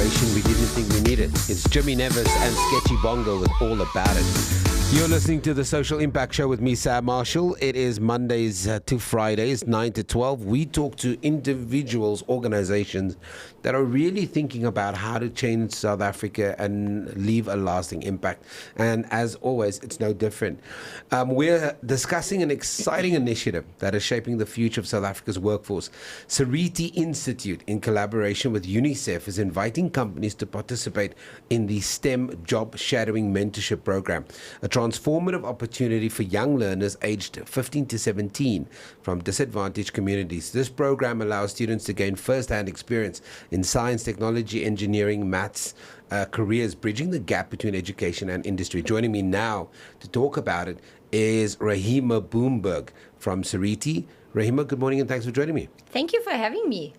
collaboration we didn't think we needed. It's Jimmy Nevis and Sketchy Bongo with All About It. You're listening to the Social Impact Show with me, Sam Marshall. It is Mondays to Fridays, 9 to 12. We talk to individuals, organizations that are really thinking about how to change South Africa and leave a lasting impact. And as always, it's no different. We're discussing an exciting initiative that is shaping the future of South Africa's workforce. Seriti Institute, in collaboration with UNICEF, is inviting companies to participate in the STEM Job Shadowing Mentorship Program, a transformative opportunity for young learners aged 15 to 17 from disadvantaged communities. This program allows students to gain first-hand experience in science, technology, engineering, maths, careers, bridging the gap between education and industry. Joining me now to talk about it is Raheemah Boomberg from Seriti. Raheemah, good morning and thanks for joining me. Thank you for having me.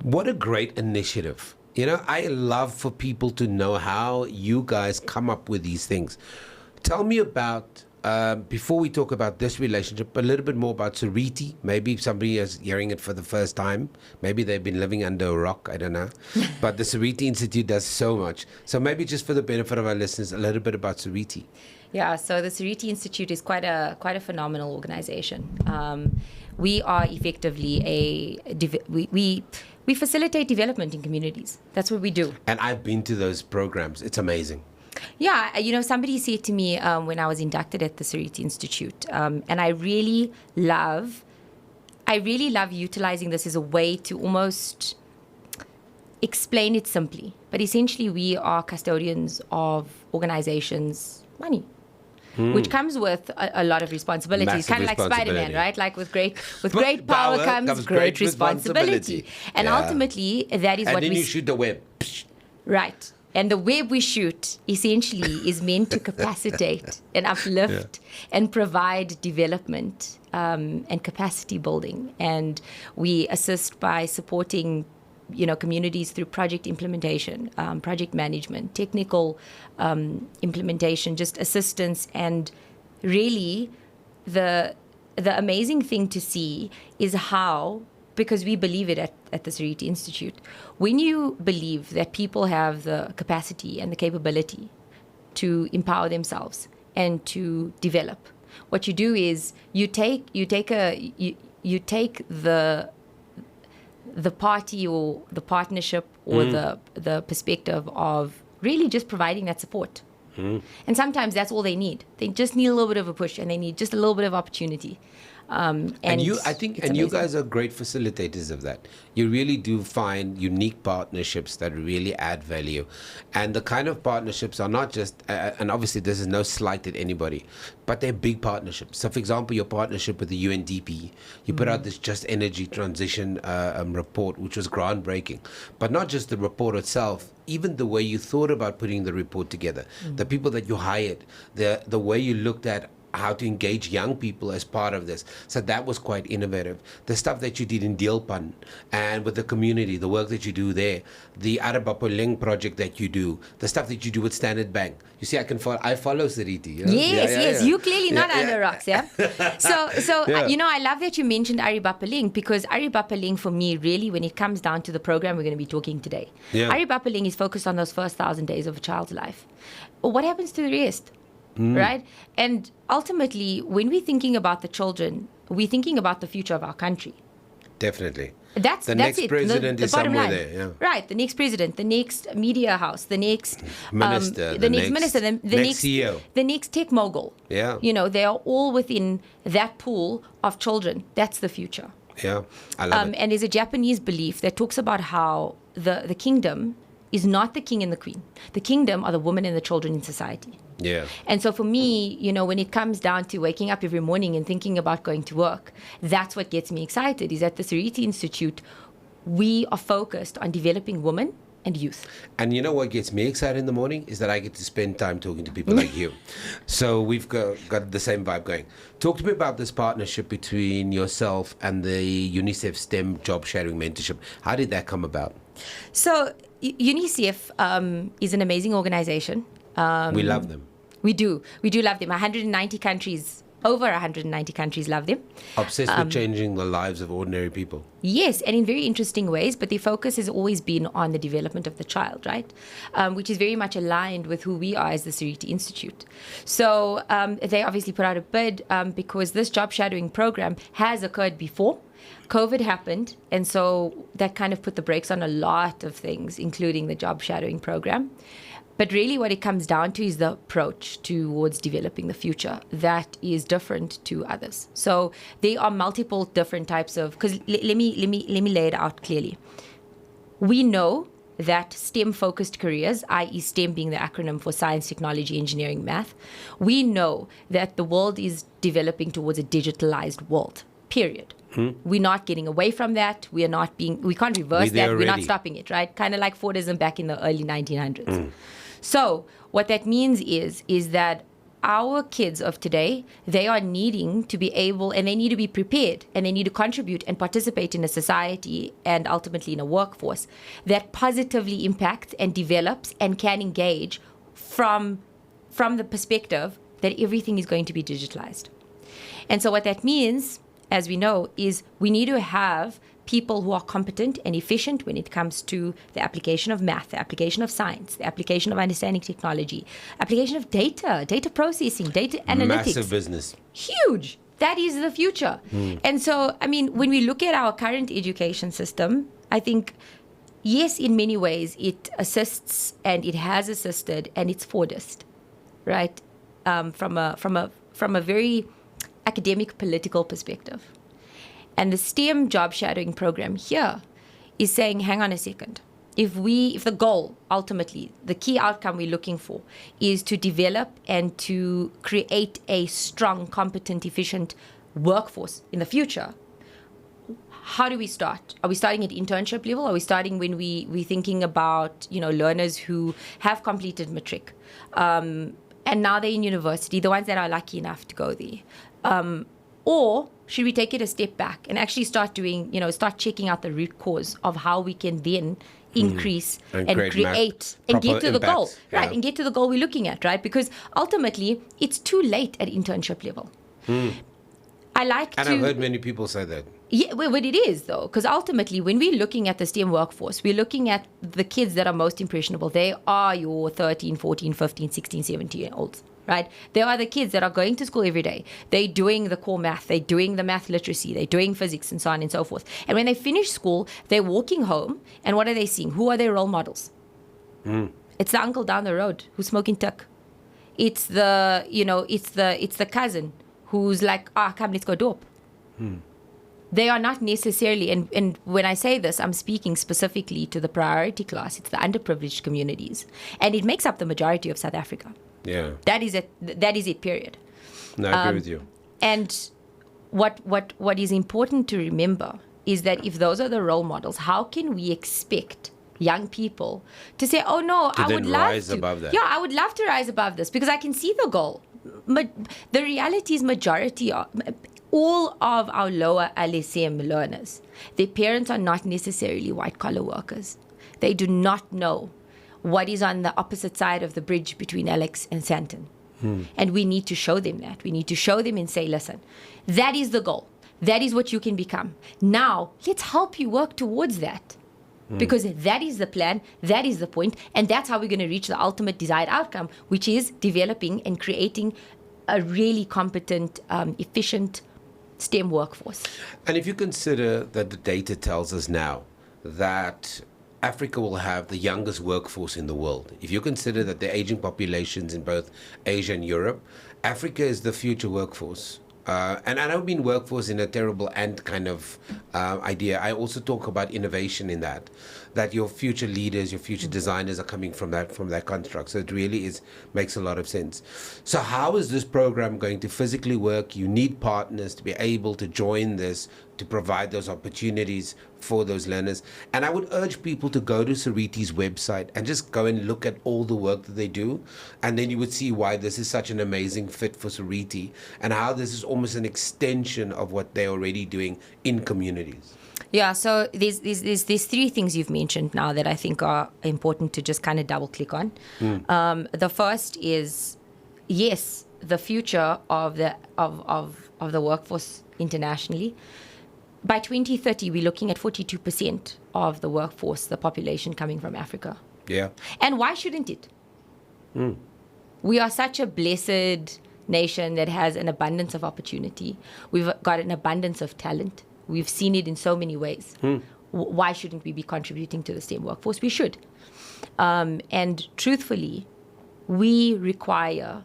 What a great initiative. You know, I love for people to know how you guys come up with these things. Tell me about, before we talk about this relationship, a little bit more about Seriti. Maybe somebody is hearing it for the first time. Maybe they've been living under a rock, I don't know. But the Seriti Institute does so much. So maybe just for the benefit of our listeners, a little bit about Seriti. Yeah, so the Seriti Institute is quite a phenomenal organization. We are effectively we facilitate development in communities. That's what we do. And I've been to those programs. It's amazing. Yeah, you know, somebody said to me when I was inducted at the Seriti Institute, and I really love utilizing this as a way to almost explain it simply. But essentially, we are custodians of organizations' money. Which comes with a lot of responsibilities, kind of like Spider-Man, right? Like with great power comes great responsibility. And ultimately, that is what we... And then you shoot the web. Right. And the web we shoot essentially is meant to capacitate and uplift and provide development and capacity building. And we assist by supporting communities through project implementation, project management, technical implementation, just assistance. And really the amazing thing to see is how, because we believe it at the Seriti Institute, when you believe that people have the capacity and the capability to empower themselves and to develop, what you do is you take the party or the partnership or the perspective of really just providing that support. And sometimes that's all they need. They just need a little bit of a push, and they need just a little bit of opportunity. And you guys are great facilitators of that. You really do find unique partnerships that really add value. And the kind of partnerships are not just, and obviously this is no slight at anybody, but they're big partnerships. So for example, your partnership with the UNDP, you put out this Just Energy Transition report, which was groundbreaking. But not just the report itself, even the way you thought about putting the report together, the people that you hired, the way you looked at how to engage young people as part of this. So that was quite innovative. The stuff that you did in Deelpan and with the community, the work that you do there, the Arabapoling project that you do, the stuff that you do with Standard Bank. You see, I follow Seriti. You know? Yes. You clearly not under rocks, yeah? So I love that you mentioned Aribapoling, because Aribapoling for me, really, when it comes down to the program we're going to be talking today, Aribapoling is focused on those first 1,000 days of a child's life. But what happens to the rest? Right? And ultimately, when we're thinking about the children, we're thinking about the future of our country. Definitely. That's next president is somewhere there. Yeah. Right. The next president, the next media house, the next minister, the next minister, the next CEO, the next tech mogul. Yeah. They are all within that pool of children. That's the future. Yeah. I love it. And there's a Japanese belief that talks about how the kingdom is not the king and the queen. The kingdom are the women and the children in society. Yeah. And so for me, when it comes down to waking up every morning and thinking about going to work, that's what gets me excited, is at the Seriti Institute, we are focused on developing women and youth. And you know what gets me excited in the morning is that I get to spend time talking to people like you. So we've got the same vibe going. Talk to me about this partnership between yourself and the UNICEF STEM Job Sharing Mentorship. How did that come about? So UNICEF is an amazing organization. We love them. We do love them. 190 countries Over 190 countries love them. Obsessed with changing the lives of ordinary people. Yes, and in very interesting ways, but their focus has always been on the development of the child, right? Which is very much aligned with who we are as the Seriti Institute. So they obviously put out a bid because this job shadowing program has occurred before. COVID happened, and so that kind of put the brakes on a lot of things, including the job shadowing program. But really what it comes down to is the approach towards developing the future that is different to others. So there are multiple different types of, because let me lay it out clearly. We know that STEM-focused careers, i.e. STEM being the acronym for science, technology, engineering, math, we know that the world is developing towards a digitalized world, period. We're not getting away from that. We can't reverse that. We're not stopping it, right? Kind of like Fordism back in the early 1900s. So what that means is that our kids of today, they are needing to be able, and they need to be prepared, and they need to contribute and participate in a society and ultimately in a workforce that positively impacts and develops and can engage from the perspective that everything is going to be digitalized. And so what that means, as we know, is we need to have people who are competent and efficient when it comes to the application of math, the application of science, the application of understanding technology, application of data processing, data analytics. Massive business. Huge. That is the future. And so, I mean, when we look at our current education system, I think, yes, in many ways, it assists and it has assisted and it's Fordist, right? From a very academic political perspective. And the STEM job shadowing program here is saying, hang on a second. If the goal, ultimately, the key outcome we're looking for is to develop and to create a strong, competent, efficient workforce in the future, how do we start? Are we starting at internship level? Are we starting when we're thinking about, learners who have completed matric? And now they're in university, the ones that are lucky enough to go there. Or should we take it a step back and actually start checking out the root cause of how we can then increase and create and get to the goal, right? And get to the goal we're looking at, right? Because ultimately, it's too late at internship level. I've heard many people say that. Yeah, well, it is, though, because ultimately, when we're looking at the STEM workforce, we're looking at the kids that are most impressionable. They are your 13, 14, 15, 16, 17-year-olds, right? They are the kids that are going to school every day. They're doing the core math. They're doing the math literacy. They're doing physics and so on and so forth. And when they finish school, they're walking home, and what are they seeing? Who are their role models? It's the uncle down the road who's smoking tuck. It's the, it's the cousin who's like, come, let's go dope. They are not necessarily, and when I say this, I'm speaking specifically to the priority class. It's the underprivileged communities. And it makes up the majority of South Africa. Yeah. That is it, period. No, I agree with you. And what is important to remember is that if those are the role models, how can we expect young people to say, oh no, I would love rise to. Above that. Yeah, I would love to rise above this because I can see the goal. The reality is all of our lower LSM learners, their parents are not necessarily white-collar workers. They do not know what is on the opposite side of the bridge between Alex and Santon. And we need to show them that. We need to show them and say, listen, that is the goal. That is what you can become. Now, let's help you work towards that. Because that is the plan, that is the point, and that's how we're going to reach the ultimate desired outcome, which is developing and creating a really competent, efficient STEM workforce. And if you consider that the data tells us now that Africa will have the youngest workforce in the world, if you consider that the aging populations in both Asia and Europe, Africa is the future workforce. And I don't mean workforce in a terrible and kind of idea. I also talk about innovation in that your future leaders, your future designers are coming from that construct. So it really makes a lot of sense. So how is this program going to physically work? You need partners to be able to join this, to provide those opportunities for those learners. And I would urge people to go to Seriti's website and just go and look at all the work that they do. And then you would see why this is such an amazing fit for Seriti and how this is almost an extension of what they're already doing in communities. Yeah, so there's three things you've mentioned now that I think are important to just kind of double click on. The first is, yes, the future of the workforce internationally. By 2030, we're looking at 42% of the workforce, the population coming from Africa. Yeah. And why shouldn't it? We are such a blessed nation that has an abundance of opportunity. We've got an abundance of talent. We've seen it in so many ways. Why shouldn't we be contributing to the STEM workforce? We should. And truthfully, we require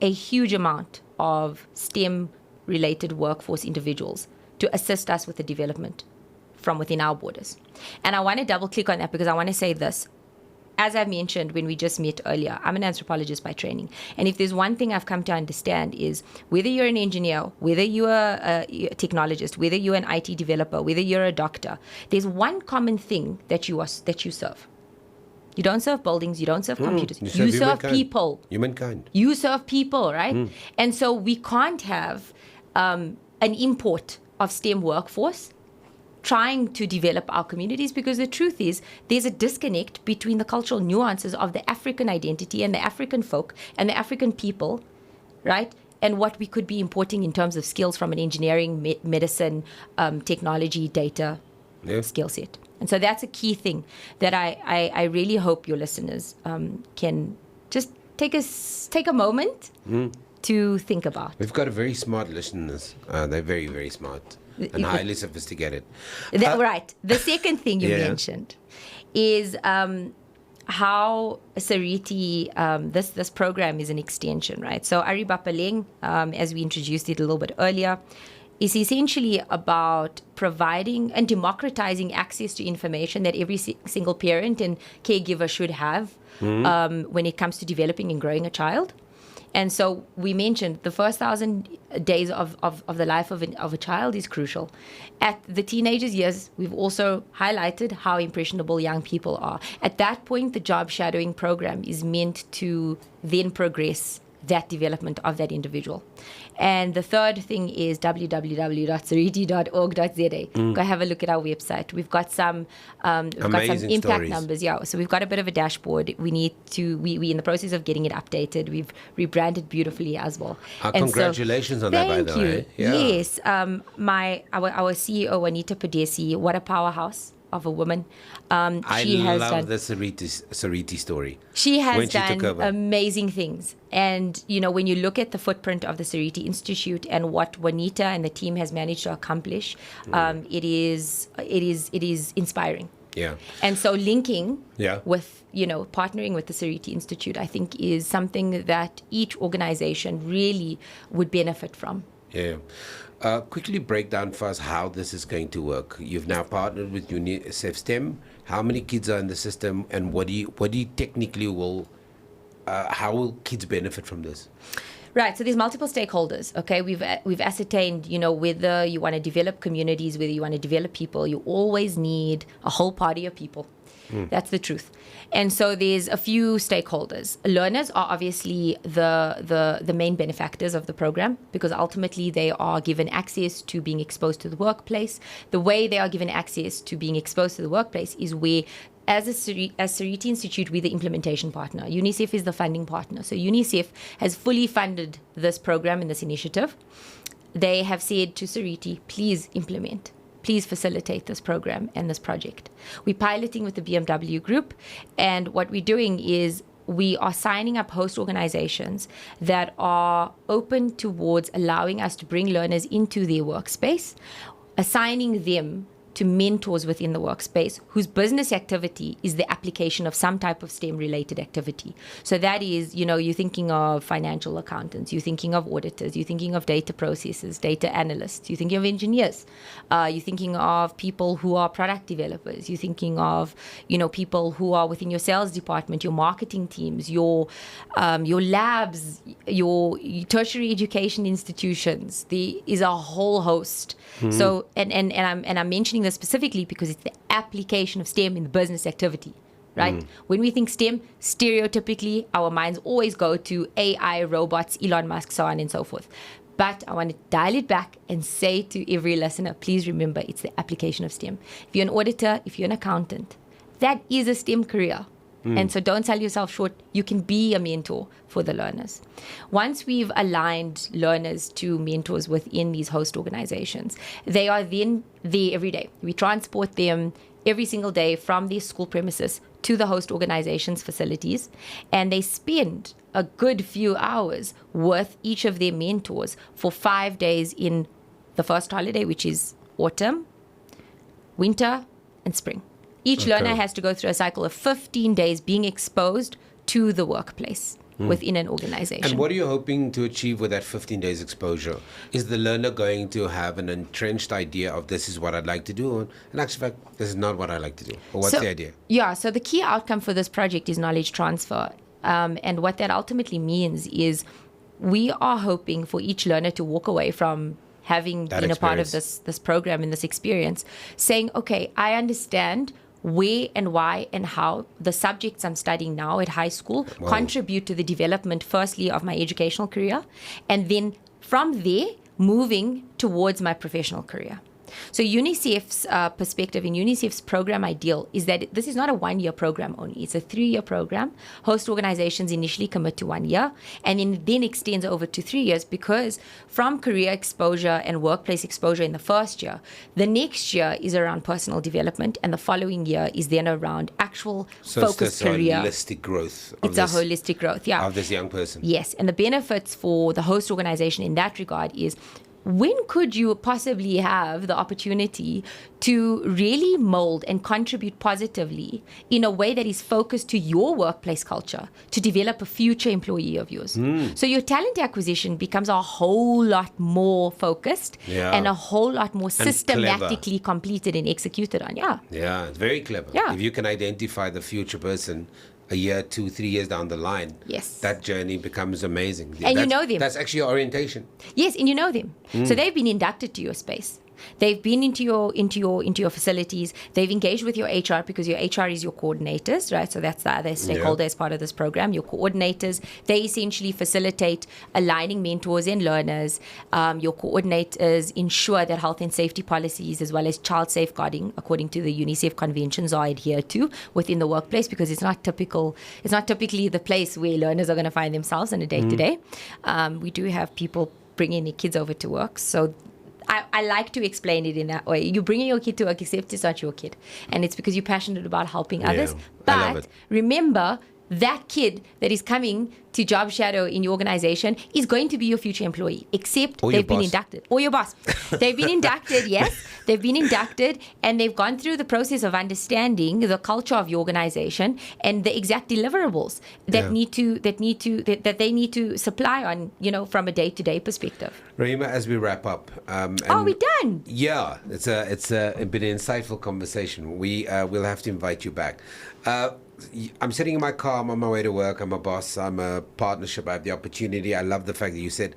a huge amount of STEM-related workforce individuals to assist us with the development from within our borders. And I want to double click on that because I want to say this. As I mentioned when we just met earlier, I'm an anthropologist by training. And if there's one thing I've come to understand is whether you're an engineer, whether you're a technologist, whether you're an IT developer, whether you're a doctor, there's one common thing that you serve. You don't serve buildings, you don't serve computers. You serve people. Humankind. You serve people, right? And so we can't have an import of STEM workforce trying to develop our communities, because the truth is there's a disconnect between the cultural nuances of the African identity and the African folk and the African people, right? And what we could be importing in terms of skills from an engineering, medicine, technology, data skill set. And so that's a key thing that I really hope your listeners can just take a moment to think about. We've got a very smart listeners. They're very, very smart and highly sophisticated. Right. The second thing you mentioned is how Seriti, this program is an extension, right? So Aribapaleng, as we introduced it a little bit earlier, is essentially about providing and democratizing access to information that every single parent and caregiver should have when it comes to developing and growing a child. And so we mentioned the first 1,000 days of the life of a child is crucial. At the teenagers' years, we've also highlighted how impressionable young people are. At that point, the job shadowing program is meant to then progress that development of that individual. And the third thing is www.seriti.org.za. Go have a look at our website. We've got some impact stories. Numbers. Yeah, so we've got a bit of a dashboard. We need to. We in the process of getting it updated. We've rebranded beautifully as well. Congratulations on that, by the way. Yeah. Yes, our CEO Anita Padesi. What a powerhouse of a woman. I love the Seriti story. She has done amazing things. And, you know, when you look at the footprint of the Seriti Institute and what Juanita and the team has managed to accomplish, it is inspiring. Yeah. And so linking with, partnering with the Seriti Institute, I think is something that each organization really would benefit from. Yeah. Quickly break down for us how this is going to work. You've now partnered with UNICEF STEM. How many kids are in the system, and what do you technically how will kids benefit from this? Right. So there's multiple stakeholders. Okay, we've ascertained, whether you want to develop communities, whether you want to develop people, you always need a whole party of people. That's the truth. And so there's a few stakeholders. Learners are obviously the main benefactors of the program, because ultimately they are given access to being exposed to the workplace. The way they are given access to being exposed to the workplace is where, as Seriti Institute, we're the implementation partner. UNICEF is the funding partner. So UNICEF has fully funded this program and this initiative. They have said to Seriti, please implement. Please facilitate this program and this project. We're piloting with the BMW Group, and what we're doing is we are signing up host organizations that are open towards allowing us to bring learners into their workspace, assigning them to mentors within the workspace whose business activity is the application of some type of STEM-related activity. So that is, you're thinking of financial accountants, you're thinking of auditors, you're thinking of data processors, data analysts, you're thinking of engineers, you're thinking of people who are product developers, you're thinking of, people who are within your sales department, your marketing teams, your labs, your tertiary education institutions. There is a whole host. So, and I'm mentioning this specifically because it's the application of STEM in the business activity, right? When we think STEM, stereotypically, our minds always go to AI, robots, Elon Musk, so on and so forth. But I want to dial it back and say to every listener, please remember, it's the application of STEM. If you're an auditor, if you're an accountant, that is a STEM career. And so don't sell yourself short. You can be a mentor for the learners. Once we've aligned learners to mentors within these host organizations, they are then there every day. We transport them every single day from their school premises to the host organization's facilities, and they spend a good few hours with each of their mentors for 5 days in the first holiday, which is autumn, winter, and spring. Each learner has to go through a cycle of 15 days being exposed to the workplace within an organization. And what are you hoping to achieve with that 15 days exposure? Is the learner going to have an entrenched idea of this is what I'd like to do? Or in actual fact, this is not what I like to do. Or what's the idea? Yeah, so the key outcome for this project is knowledge transfer. And what that ultimately means is we are hoping for each learner to walk away from having been a part of this program and this experience, saying, okay, I understand where and why and how the subjects I'm studying now at high school contribute to the development, firstly, of my educational career, and then from there, moving towards my professional career. So UNICEF's perspective in UNICEF's program ideal is that this is not a 1-year program only. It's a 3-year program. Host organizations initially commit to 1 year and then extends over to 3 years, because from career exposure and workplace exposure in the first year, the next year is around personal development, and the following year is then around actual focused career. It's a holistic growth. It's a holistic growth, yeah. Of this young person. Yes, and the benefits for the host organization in that regard is, when could you possibly have the opportunity to really mold and contribute positively in a way that is focused to your workplace culture to develop a future employee of yours? So your talent acquisition becomes a whole lot more focused and a whole lot more systematically completed and executed on. Yeah, it's very clever. Yeah. If you can identify the future person a year, 2, 3 years down the line, that journey becomes amazing. And you know them. That's actually your orientation. Yes, and you know them. So they've been inducted to your space. They've been into your facilities. They've engaged with your HR, because your HR is your coordinators, right? So that's the other stakeholder as part of this program. Your coordinators, they essentially facilitate aligning mentors and learners. Your coordinators ensure that health and safety policies, as well as child safeguarding, according to the UNICEF conventions, are adhered to within the workplace, because it's not typically the place where learners are going to find themselves on a day-to-day. We do have people bringing their kids over to work, so I like to explain it in that way. You're bringing your kid to work, except it's not your kid. And it's because you're passionate about helping others. But remember, that kid that is coming to job shadow in your organization is going to be your future employee, except they've been inducted. Or your boss. They've been inducted, yes. They've been inducted, and they've gone through the process of understanding the culture of your organization and the exact deliverables that they need to supply on, from a day-to-day perspective. Raheemah, as we wrap up, we're done. Yeah, it's been an insightful conversation. We'll have to invite you back. I'm sitting in my car. I'm on my way to work. I'm a boss. I'm a partnership. I have the opportunity. I love the fact that you said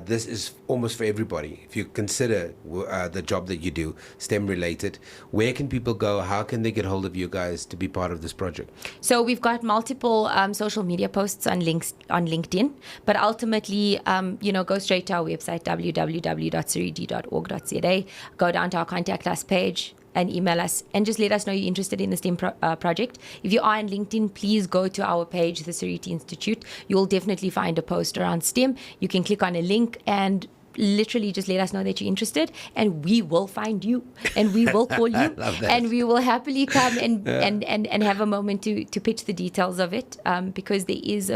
this is almost for everybody. If you consider the job that you do, STEM related, where can people go? How can they get hold of you guys to be part of this project? So we've got multiple social media posts on LinkedIn, but ultimately, go straight to our website, www.seriti.org.za. Go down to our contact us page and email us and just let us know you're interested in the STEM project. If you are on LinkedIn, please go to our page, the Seriti Institute. You'll definitely find a post around STEM. You can click on a link and literally just let us know that you're interested, and we will find you, and we will call you, and we will happily come and have a moment to pitch the details of it, because there's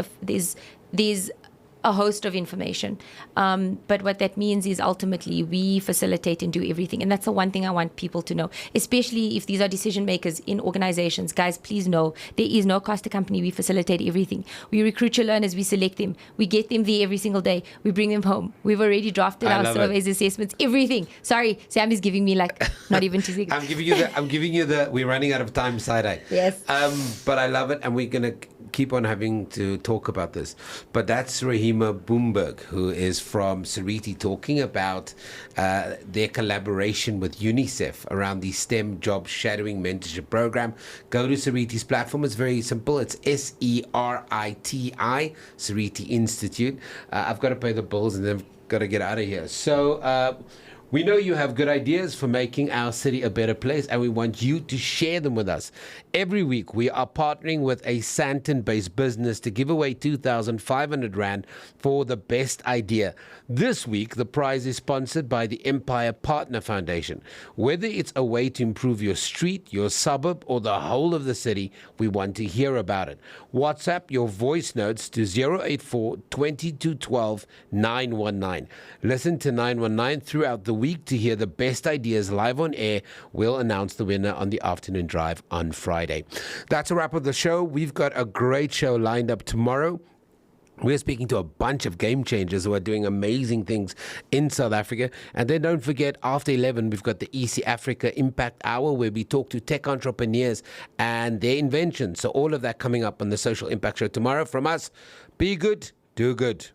a host of information. But what that means is ultimately we facilitate and do everything. And that's the one thing I want people to know, especially if these are decision makers in organizations. Guys, please know there is no cost to company. We facilitate everything. We recruit your learners. We select them. We get them there every single day. We bring them home. We've already drafted our surveys, assessments, everything. Sorry, Sam is giving me not even 2 seconds. I'm giving you the we're running out of time side eye. Yes. But I love it, and we're going to keep on having to talk about this. But that's Raheemah Boomberg, who is from Seriti, talking about their collaboration with UNICEF around the STEM job shadowing mentorship program. Go to Seriti's platform. It's very simple. It's Seriti, Seriti Institute. I've got to pay the bills and then I've got to get out of here. So We know you have good ideas for making our city a better place, and we want you to share them with us. Every week, we are partnering with a Sandton-based business to give away 2,500 Rand for the best idea. This week, the prize is sponsored by the Empire Partner Foundation. Whether it's a way to improve your street, your suburb, or the whole of the city, we want to hear about it. WhatsApp your voice notes to 084 2212 919. Listen to 919 throughout the week to hear the best ideas live on air. We'll announce the winner on the afternoon drive on Friday. That's a wrap of the show. We've got a great show lined up tomorrow. We're speaking to a bunch of game changers who are doing amazing things in South Africa. And then don't forget, after 11, we've got the EC Africa Impact Hour, where we talk to tech entrepreneurs and their inventions. So all of that coming up on the Social Impact Show tomorrow. From us, be good, do good.